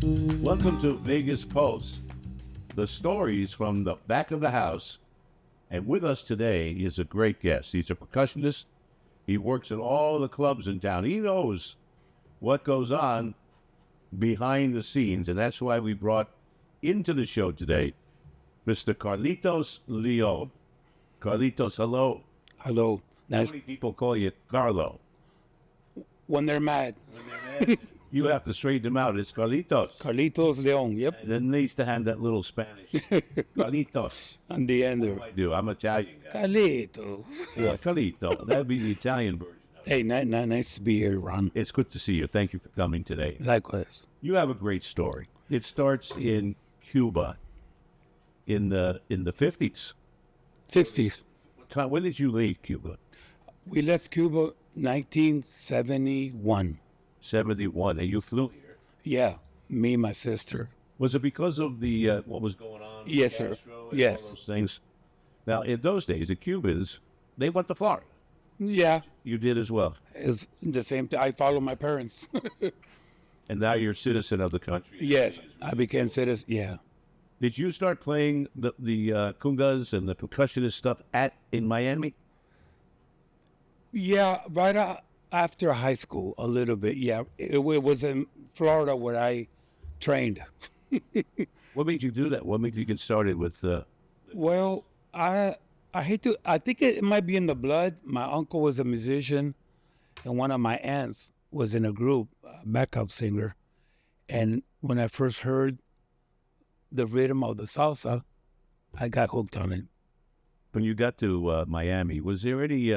Welcome to Vegas Pulse, the stories from the back of the house. And with us today is a great guest. He's a percussionist. He works at all the clubs in town. He knows what goes on behind the scenes, and that's why we brought into the show today Mr. Carlitos Leon. Carlitos, hello. Hello. How Nice. many people call you Carlo? When they're mad. You have to straighten them out. It's Carlitos. Carlitos Leon. Yep. And then they used to have that little Spanish. Carlitos. On the end What there. do I do? I'm Italian guy. Carlitos. Yeah, Carlito. That'd be the Italian version. Hey, nice to be here, Ron. It's good to see you. Thank you for coming today. Likewise. You have a great story. It starts in Cuba in the 50s. 60s. When did you leave Cuba? We left Cuba 1971. 71. And you flew here. Yeah. Me and my sister. Was it because of the what was going on? with Yes, sir. Castro and Yes. all those things. Now, in those days, the Cubans, they went to Florida. Yeah. You did as well. It's the same thing. I follow my parents. And now you're a citizen of the country. Yes. I became citizen. Yeah. Did you start playing the congas and the percussionist stuff in Miami? Yeah. After high school, a little bit. Yeah. It was in Florida where I trained. What made you do that? What made you get started with? Well, I hate to. I think it might be in the blood. My uncle was a musician, and one of my aunts was in a group, backup singer. And when I first heard the rhythm of the salsa, I got hooked on it. When you got to Miami, was there any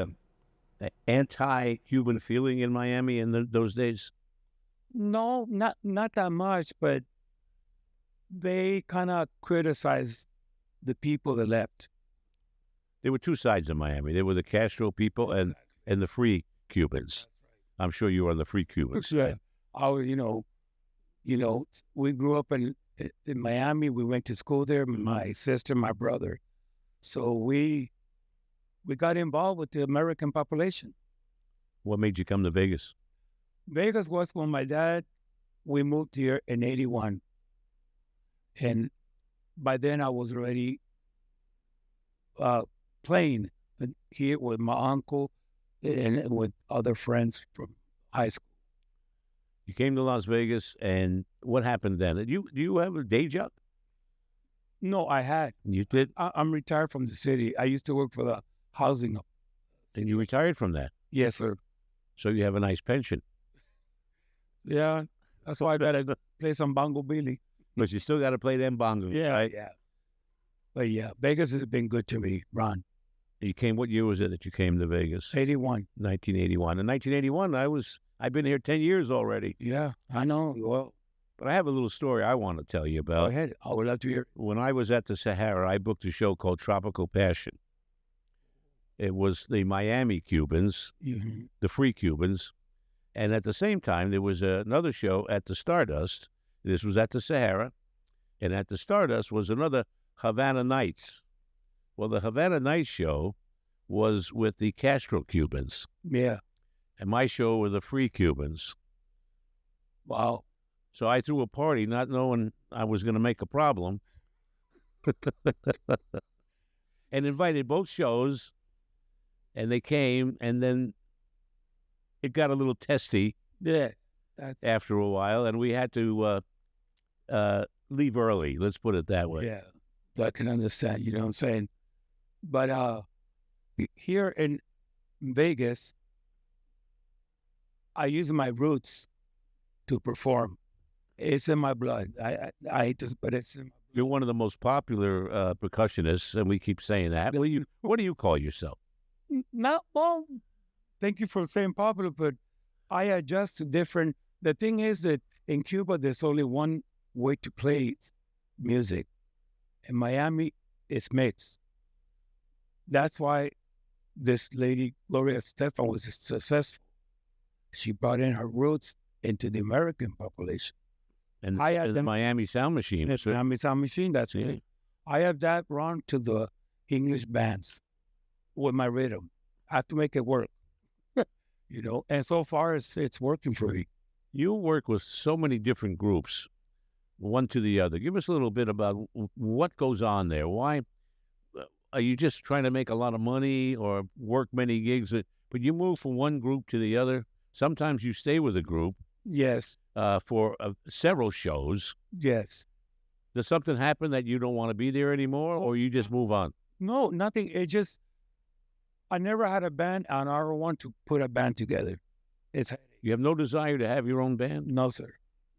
anti-Cuban feeling in Miami in those days? No, not that much, but they kind of criticized the people that left. There were two sides of Miami. There were the Castro people and the free Cubans. I'm sure you were on the free Cubans. Yeah. We grew up in Miami. We went to school there. My sister, my brother. So we got involved with the American population. What made you come to Vegas? Vegas was when we moved here in 81. And by then I was already playing here with my uncle and with other friends from high school. You came to Las Vegas, and what happened then? Do you have a day job? No, I had. You did? I'm retired from the city. I used to work for the housing. And you retired from that. Yes, sir. So you have a nice pension. Yeah, that's why I gotta play some bongo billy. But you still got to play them bongos, right? Yeah. But yeah, Vegas has been good to me, Ron. You came, what year was it that you came to Vegas? 81. 1981. In 1981, I've been here 10 years already. Yeah, I know. Well, But I have a little story I want to tell you go about. ahead. I would love to hear. When I was at the Sahara, I booked a show called Tropical Passion. It was the Miami Cubans, Mhm. the free Cubans. And at the same time, there was another show at the Stardust. This was at the Sahara. And at the Stardust was another Havana Nights. Well, the Havana Nights show was with the Castro Cubans. Yeah. And my show were the free Cubans. Wow. So I threw a party not knowing I was going to make a problem and invited both shows, and they came, and then it got a little testy Yeah. after a while, and we had to leave early. Let's put it that way. Yeah. I can understand, you know what I'm saying? But here in Vegas, I use my roots to perform. It's in my blood. I hate to, but it's in my You're one of the most popular percussionists, and we keep saying that. What do you call yourself? Not well. Thank you for saying popular, but I adjust to different. The thing is that in Cuba, there's only one way to play music. In Miami, it's mixed. That's why this lady, Gloria Estefan, was successful. She brought in her roots into the American population. And I had the them- Miami Sound Machine. It's Miami Sound Machine, that's Yeah. it. I have that run to the English bands with my rhythm. I have to make it work, and so far it's working for me. You work with so many different groups. one to the other. Give us a little bit about what goes on there. Why are you just trying to make a lot of money or work many gigs? But you move from one group to the other. Sometimes you stay with a group Yes, for several shows. yes. Does something happen that you don't want to be there anymore, or you just move on? No, nothing. It just, I never had a band, and I don't want to put a band together. It's You have no desire to have your own band? no, sir.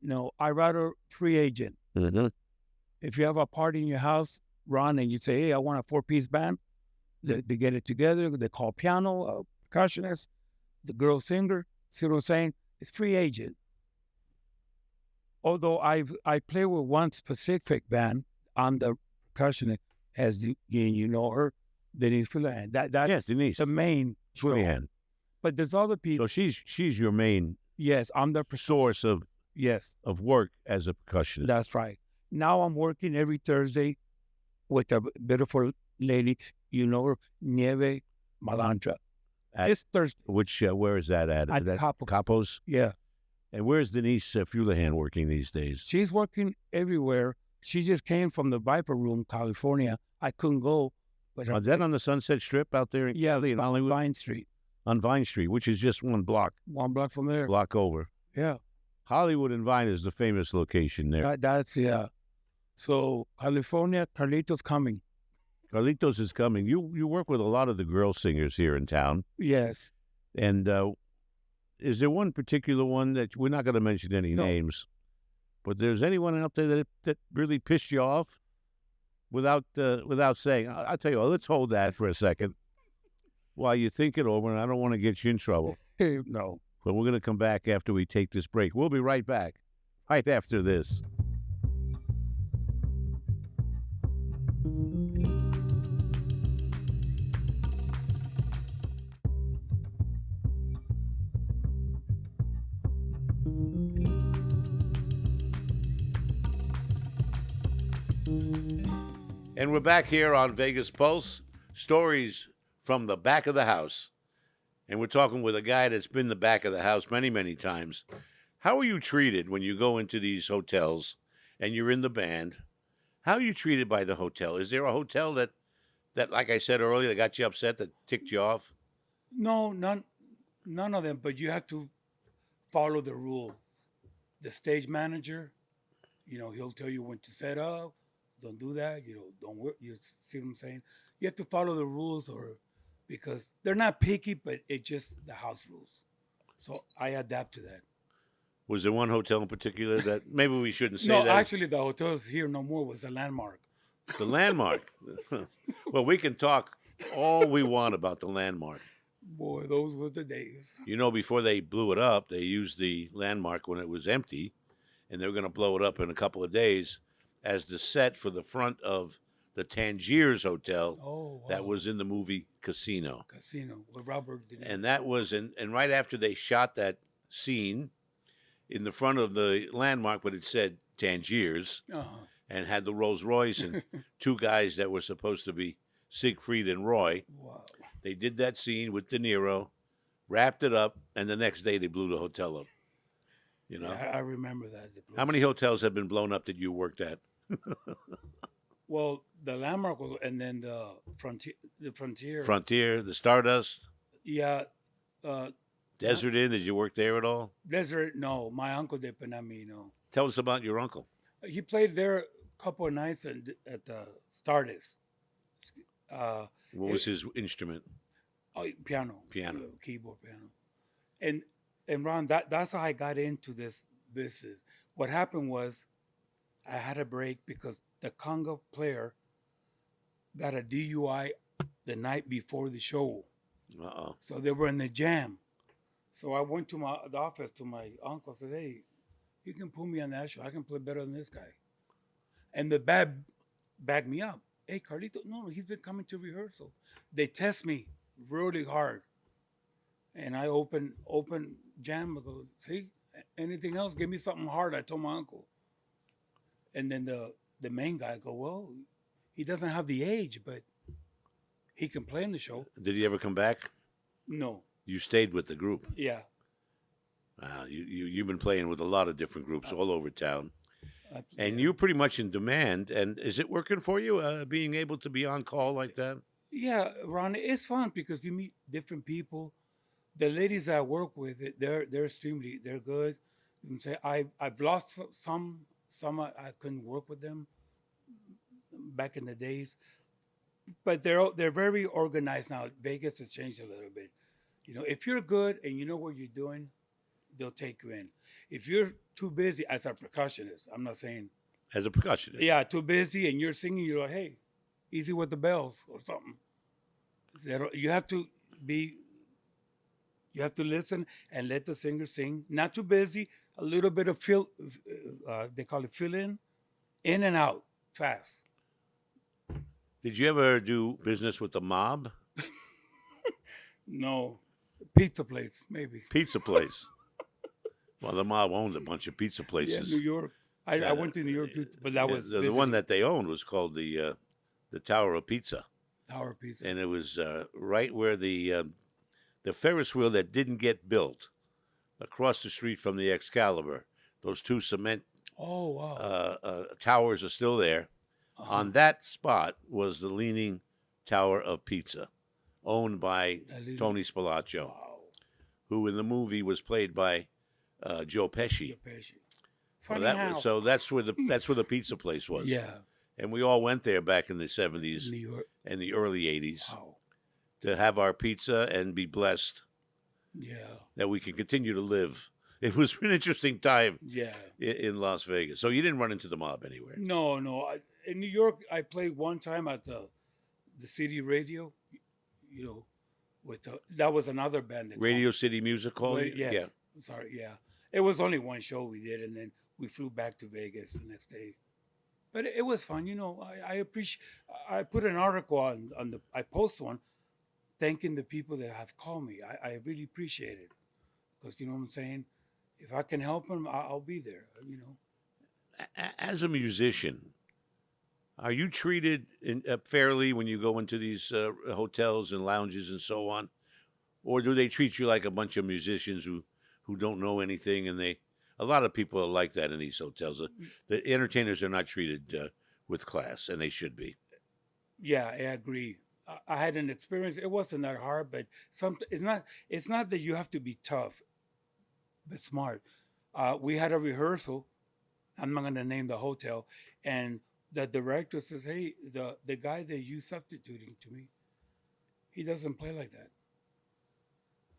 No, I rather free agent. Mm-hmm. If you have a party in your house, Ron, and you say, hey, I want a 4-piece band, they get it together. They call piano, a percussionist, the girl singer. See what I'm saying? It's free agent. Although I play with one specific band on the percussionist, as you know her, Denise Fulan. That's Yes, Denise. the main show. Julianne. But there's other people. So she's your main Yes, I'm the source of yes. work as a percussionist. That's right. Now I'm working every Thursday with a beautiful lady, you know her, Nieve Malandra. This Thursday. Which where is that at? At Is that Capo. Capos? Yeah. And where's Denise Fulahan working these days? She's working everywhere. She just came from the Viper Room, California. I couldn't go. But Is that on the Sunset Strip out there in Hollywood? Vine Street. On Vine Street, which is just one block. One block from there. Block over. Yeah. Hollywood and Vine is the famous location there. That's, yeah. So, California, Carlitos coming. Carlitos is coming. You work with a lot of the girl singers here in town. Yes. And is there one particular one that we're not going to mention any names, but there's anyone out there that really pissed you off without saying? I'll tell you what, let's hold that for a second while you think it over, and I don't want to get you in trouble. No. But we're going to come back after we take this break. We'll be right back, right after this. And we're back here on Vegas Pulse, stories from the back of the house. And we're talking with a guy that's been the back of the house many, many times. How are you treated when you go into these hotels and you're in the band? How are you treated by the hotel? Is there a hotel that like I said earlier, that got you upset, that ticked you off? No, none of them, but you have to follow the rule. The stage manager, he'll tell you when to set up. Don't do that. Don't work. You see what I'm saying? You have to follow the rules, because they're not picky, but it's just the house rules. So I adapt to that. Was there one hotel in particular that maybe we shouldn't say No, that? actually, the hotels here no more was a Landmark. The Landmark. Well, we can talk all we want about the Landmark. Boy, those were the days. Before they blew it up, they used the Landmark when it was empty, and they were going to blow it up in a couple of days as the set for the front of the Tangiers Hotel. Oh, wow. That was in the movie Casino. Casino with Robert De Niro. And that was and right after they shot that scene in the front of the Landmark, but it said Tangiers, and had the Rolls Royce and two guys that were supposed to be Siegfried and Roy. Wow. They did that scene with De Niro, wrapped it up, and the next day they blew the hotel up. Yeah, I remember that. How many hotels have been blown up that you worked at? Well, the Landmark was, and then the Frontier. Frontier, the Stardust. Yeah. Desert Inn, did you work there at all? Desert, no. My uncle did, but not me, no. Tell us about your uncle. He played there a couple of nights at the Stardust. What was his instrument? Oh, piano. Piano. Keyboard piano. And Ron, that's how I got into this business. What happened was I had a break because the conga player got a DUI the night before the show. Uh-oh. So they were in the jam. So I went to the office to my uncle, said, hey, you can put me on that show. I can play better than this guy. And the band backed me up. Hey, Carlito, no, he's been coming to rehearsal. They test me really hard. And I open jam. I go, see, anything else? Give me something hard. I told my uncle. And then the main guy go, well, he doesn't have the age, but he can play in the show. Did he ever come back? No. You stayed with the group. Yeah. You've been playing with a lot of different groups all over town. And Yeah. you're pretty much in demand. And is it working for you, being able to be on call like that? Yeah, Ron, it's fun because you meet different people. The ladies I work with, they're extremely they're good. You can say I've lost some I couldn't work with them back in the days, but they're very organized now. Vegas has changed a little bit. You know, if you're good and you know what you're doing, they'll take you in. If you're too busy as a percussionist, I'm not saying As a percussionist? yeah, too busy and you're singing, you're like, hey, easy with the bells or something. You have to be you have to listen and let the singer sing. Not too busy. A little bit of fill. They call it fill in and out, fast. Did you ever do business with the mob? No, pizza place maybe. Pizza place. Well, the mob owned a bunch of pizza Yeah, places. New York. I went to New York, but that Yeah, was the one that they owned was called the Tower of Pizza, Tower Pizza. and it was right where the Ferris wheel that didn't get built, across the street from the Excalibur. Those two cement Oh wow. towers are still there. Uh-huh. On that spot was the Leaning Tower of Pizza, owned by Tony Spilaccio, Wow. who in the movie was played by Joe Pesci. Funny Well, how. so that's where the pizza place was. Yeah, And we all went there back in the 70s New York. and the early 80s Wow. to have our pizza and be blessed Yeah. that we can continue to live. It was an interesting time Yeah. in Las Vegas. So you didn't run into the mob anywhere. No, no. In New York, I played one time at the city radio. You know, with that was another band. That Radio City Music Hall? Yes. Yeah. Sorry. Yeah. It was only one show we did, and then we flew back to Vegas the next day. But it was fun. You know, I appreciate. I put an article on the. I post one, thanking the people that have called me. I really appreciate it, because you know what I'm saying. If I can help them, I'll be there. You know. As a musician, are you treated fairly when you go into these hotels and lounges and so on? Or do they treat you like a bunch of musicians who don't know anything? And a lot of people are like that in these hotels. The entertainers are not treated with class, and they should be. Yeah, I agree. I had an experience. It wasn't that hard, but it's not that you have to be tough, but smart. We had a rehearsal. I'm not going to name the hotel, and the director says, "Hey, the guy that you substituting to me, he doesn't play like that."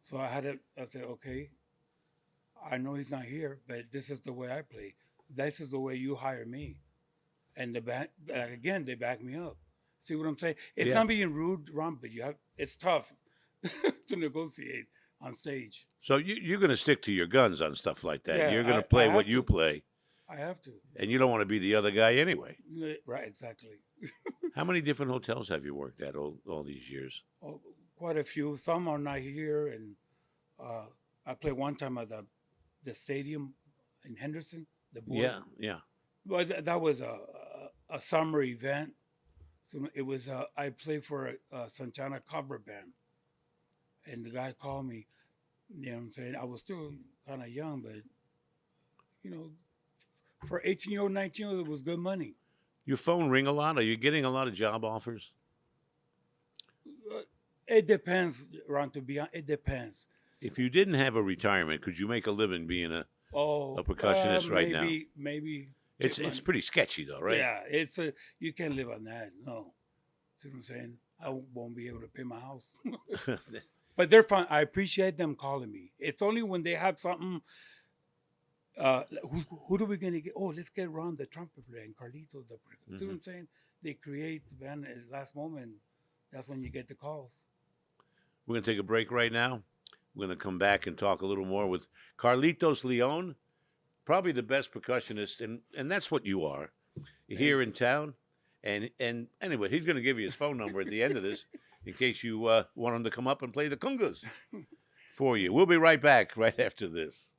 So I said, "Okay, I know he's not here, but this is the way I play. This is the way you hire me." And the band, again, they back me up. See what I'm saying? It's Yeah. not being rude, Ron, but it's tough to negotiate on stage. So you're going to stick to your guns on stuff like that. Yeah, You're going I to play have what you to. play, I have to. and you don't want to be the other guy anyway. Right, exactly. How many different hotels have you worked at all these years? Oh, quite a few. Some are not here, and I played one time at the stadium in Henderson. The board. Yeah, yeah. Well, that was a summer event. So it was I played for a Santana cover band, and the guy called me. You know what I'm saying? I was still kind of young, but you know, for 18-year-old, 19-year-old, it was good money. Your phone ring a lot? Are you getting a lot of job offers? It depends, Ron. To be honest, it depends. If you didn't have a retirement, could you make a living being a percussionist right now? Maybe. It's pretty sketchy though, right? Yeah, you can't live on that. No, see what I'm saying? I won't be able to pay my house. But they're fun. I appreciate them calling me. It's only when they have something. Who are we gonna get? Oh, let's get Ron, the trumpet player, and Carlitos. See what I'm saying? They create the band at the last moment. That's when you get the calls. We're gonna take a break right now. We're gonna come back and talk a little more with Carlitos Leon, probably the best percussionist, and that's what you are here in town. And anyway, he's gonna give you his phone number at the end of this in case you want him to come up and play the congas for you. We'll be right back right after this.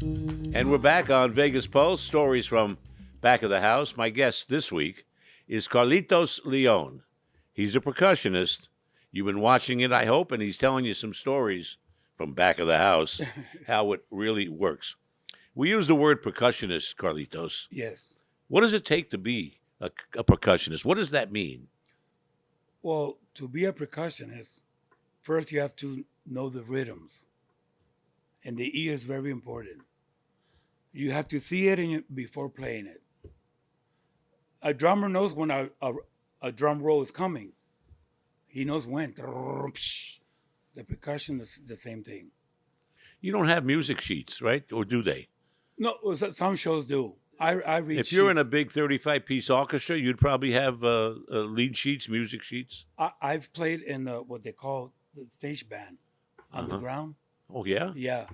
And we're back on Vegas Pulse, stories from back of the house. My guest this week is Carlitos Leon. He's a percussionist. You've been watching it, I hope, and he's telling you some stories from back of the house, how it really works. We use the word percussionist, Carlitos. Yes. What does it take to be a percussionist? What does that mean? Well, to be a percussionist, first you have to know the rhythms. And the ear is very important. You have to see it before playing it. A drummer knows when a drum roll is coming. He knows when. The percussion is the same thing. You don't have music sheets, right? Or do they? No, some shows do. I read If you're in sheets. a big 35-piece orchestra, you'd probably have lead sheets, music sheets. I've played in what they call the stage band on the ground. Oh, yeah? Yeah.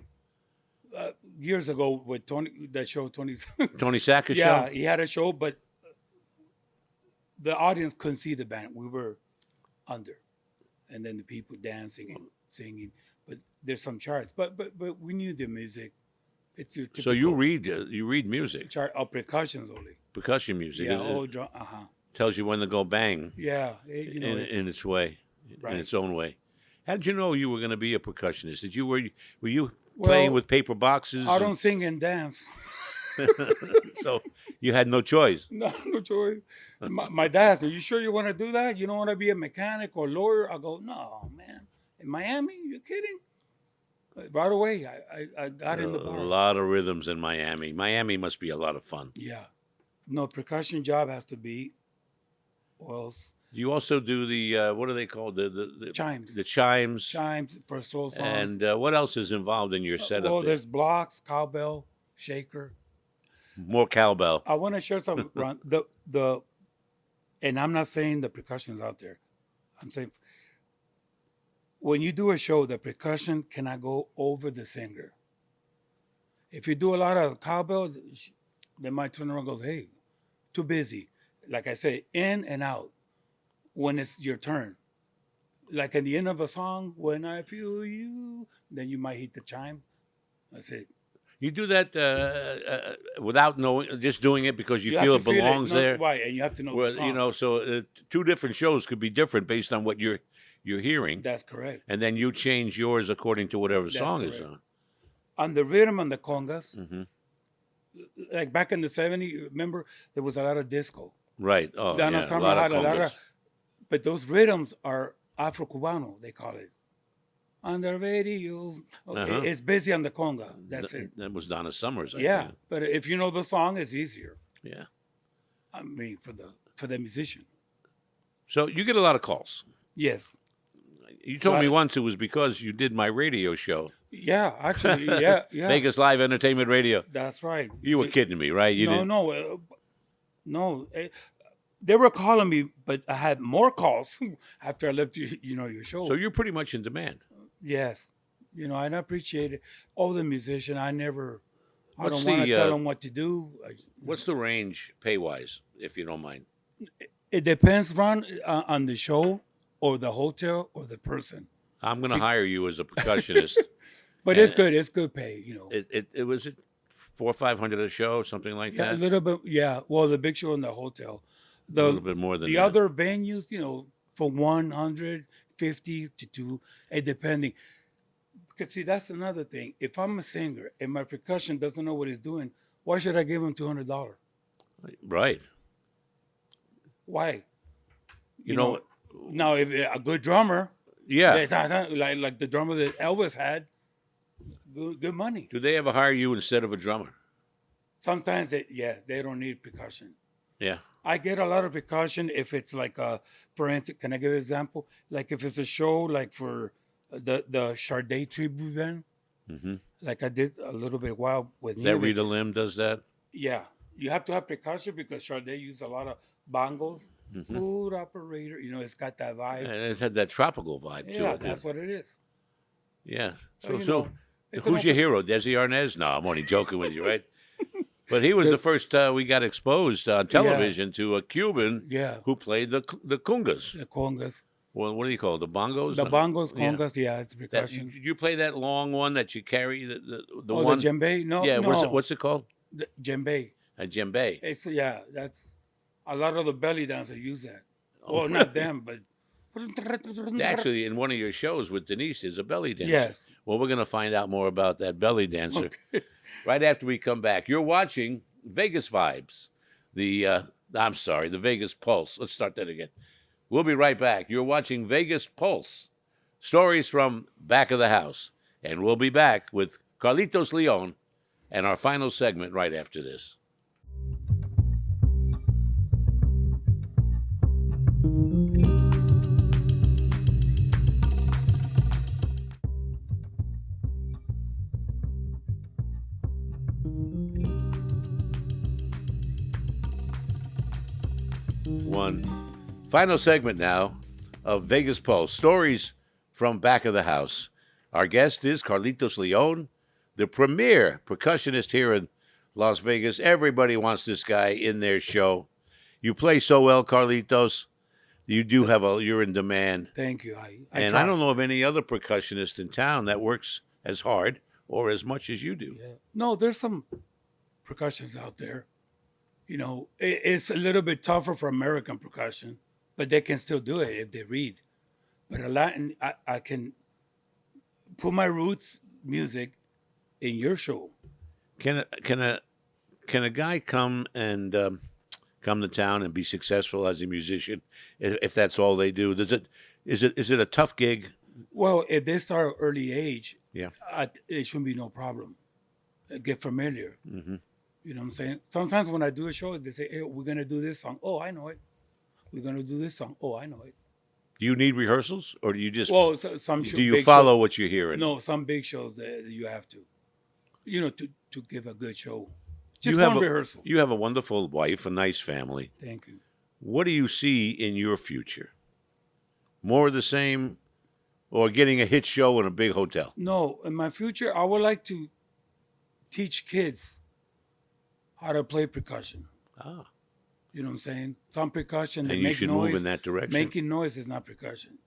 Years ago with Tony, that show, Tony. Tony Sacker's Yeah, show? he had a show, but the audience couldn't see the band. We were under. And then the people dancing and singing. But there's some charts. But we knew the music. It's your typical So you read music, chart of percussions only. percussion music. Yeah, It drum, tells you when to go bang Yeah, in its way, Right. in its own way. How did you know you were going to be a percussionist? Were you playing with paper boxes? I don't sing and dance. So you had no choice. No choice. My dad said, "You sure you want to do that? You don't want to be a mechanic or lawyer?" I go, "No, man. In Miami? You kidding?" Right away, I got in the bar. A lot of rhythms in Miami. Miami must be a lot of fun. Yeah. No, percussion job has to be, or else You also do the what are they called? The chimes. The chimes. Chimes for slow songs. And what else is involved in your setup? Well, there? there's blocks, cowbell, shaker. More cowbell. I want to share something, Ron. And I'm not saying the percussion's out there. I'm saying when you do a show, the percussion cannot go over the singer. If you do a lot of cowbell, they might turn around and go, "Hey, too busy." Like I say, in and out when it's your turn. Like at the end of a song, "When I feel you," then you might hit the chime. That's it. You do that without knowing, just doing it because you have feel to it belongs there. Right, and you have to know the Well, song. so two different shows could be different based on what you're hearing, That's correct. and then you change yours according to whatever That's song is correct. on. On the rhythm on the congas, Mm-hmm. like back in the 70s, remember, there was a lot of disco. Right. Oh, Donna yeah. Summer A lot had of a lot congas. of, but those rhythms are Afro-Cubano, they call it. On the radio, Uh-huh. it's busy on the conga. That's it. That was Donna Summers. I Yeah, think. but if you know the song, it's easier. Yeah. I mean, for the musician. So you get a lot of calls. Yes. You told me Lot of- once it was because you did my radio show, Yeah, actually, yeah. Vegas Live Entertainment Radio. That's right. You were kidding me, right? You didn't. No. They were calling me, but I had more calls after I left your show. So you're pretty much in demand. Yes. And I appreciate it. Oh, the musician, I don't What's want to the, tell them what to do. What's the range pay-wise, if you don't mind? It depends, Ron, on the show or the hotel or the person. I'm going to hire you as a percussionist. But it's good. It's good pay, It was it $400 or $500 a show, something like Yeah, a that. little bit. Yeah. Well, the big show in the hotel. A little bit more than the that. other venues, for 150 to 2, it depending. Because see, that's another thing. If I'm a singer and my percussion doesn't know what he's doing, why should I give him $200? Right. Why? You know. Now, if a good drummer, Yeah. like the drummer that Elvis had, good money. Do they ever hire you instead of a drummer? Sometimes they don't need percussion. Yeah. I get a lot of percussion if it's like for instance, can I give an example? Like if it's a show like for the Sade tribute band, Mm-hmm. like I did a little bit while with That Neil. Rita Lim does that? Yeah, you have to have percussion because Sade used a lot of bongos. Mm-hmm. Food operator, it's got that vibe. And it's had that tropical vibe to Yeah, it. that's what it is. Yeah. So, So it's who's an your hero? Desi Arnaz? No, I'm only joking with you, right? But he was the first we got exposed on television to a Cuban Yeah, who played the congas. the congas. Well, what do you call it? The bongos? The bongos, Yeah. congas, yeah, it's That, percussion. you play that long one that you carry, the Oh, one? the djembe? No, Yeah, no. what's it called? The djembe. A djembe. It's yeah, that's a lot of the belly dancers use that. Oh, Well, not them, but Actually, in one of your shows with Denise, is a belly dancer. Yes. Well, we're going to find out more about that belly dancer right after we come back. You're watching Vegas Vibes, the Vegas Pulse. Let's start that again. We'll be right back. You're watching Vegas Pulse, stories from back of the house. And we'll be back with Carlitos Leon and our final segment right after this. One final segment now of Vegas Pulse, stories from back of the house. Our guest is Carlitos Leon, the premier percussionist here in Las Vegas. Everybody wants this guy in their show. You play so well, Carlitos. You do have you're in demand. Thank you. I don't know of any other percussionist in town that works as hard or as much as you do. Yeah. No, there's some percussions out there. You know, it's a little bit tougher for American percussion, but they can still do it if they read. But a Latin, I can put my roots music in your show. Can a guy come and come to town and be successful as a musician if that's all they do? Is it a tough gig? Well, if they start early age, Yeah. It shouldn't be no problem. Get familiar. Mm-hmm. You know what I'm saying? Sometimes when I do a show, they say, hey, we're going to do this song. Oh, I know it. We're going to do this song. Oh, I know it. Do you need rehearsals, or do you just some do you follow what you're hearing? No, some big shows that you have to, to give a good show. You Just have one rehearsal. You have a wonderful wife, a nice family. Thank you. What do you see in your future? More of the same, or getting a hit show in a big hotel? No, in my future, I would like to teach kids how to play percussion. Ah. You know what I'm saying? Some percussion, they And you make should noise. move in that direction. Making noise is not percussion.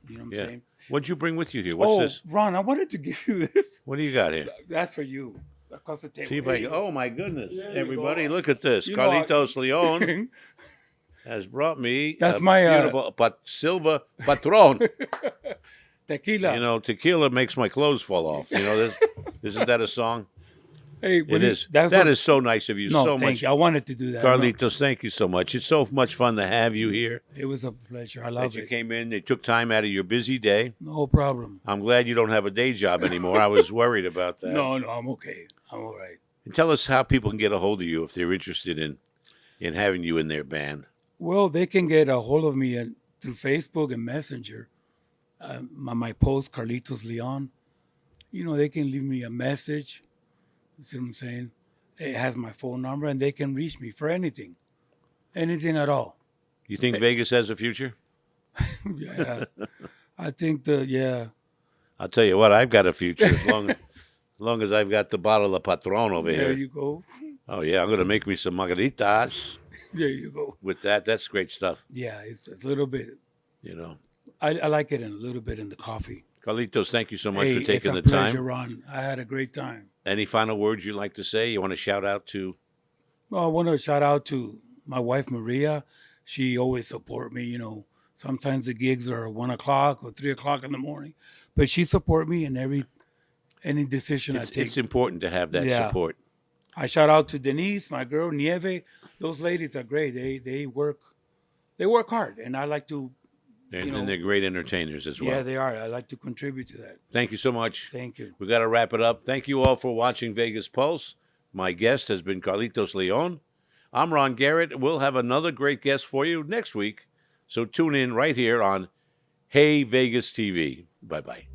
You know what I'm saying? What'd you bring with you here? What's this? Ron, I wanted to give you this. What do you got here? That's for you. Across the table. See if I can. Oh, my goodness. There you Everybody, go. look at this. You know, Carlitos Leon has brought me That's a my, beautiful Silva Patron. Tequila. You know, tequila makes my clothes fall off. You know, isn't that a song? Hey, It is. That is so nice of you. No, so thank much. you. I wanted to do that. Carlitos, thank you so much. It's so much fun to have you here. No, it was a pleasure. I That love you it. came in. They took time out of your busy day. No problem. I'm glad you don't have a day job anymore. I was worried about that. No, I'm okay. I'm all right. And tell us how people can get a hold of you if they're interested in having you in their band. Well, they can get a hold of me through Facebook and Messenger. My post, Carlitos Leon. You know, they can leave me a message. You see what I'm saying? It has my phone number, and they can reach me for anything at all. You think Vegas has a future? Yeah, I think I'll tell you what, I've got a future as long as I've got the bottle of Patron over there here. you go. Oh, yeah, I'm going to make me some margaritas There you go. with that. That's great stuff, Yeah, it's a little bit. you know. I like it a little bit in the coffee. Carlitos, thank you so much Hey, for taking the it's a pleasure, time. Ron. I had a great time. Any final words you'd like to say? You want to shout out to? Well, I want to shout out to my wife, Maria. She always support me. You know, sometimes the gigs are 1 o'clock or 3 o'clock in the morning, but she support me in any decision I take. It's important to have that Yeah. support. I shout out to Denise, my girl, Nieve. Those ladies are great. They work hard, and I like to. And they're great entertainers as well. Yeah, they are. I like to contribute to that. Thank you so much. Thank you. We got to wrap it up. Thank you all for watching Vegas Pulse. My guest has been Carlitos Leon. I'm Ron Garrett. We'll have another great guest for you next week. So tune in right here on Hey Vegas TV. Bye-bye.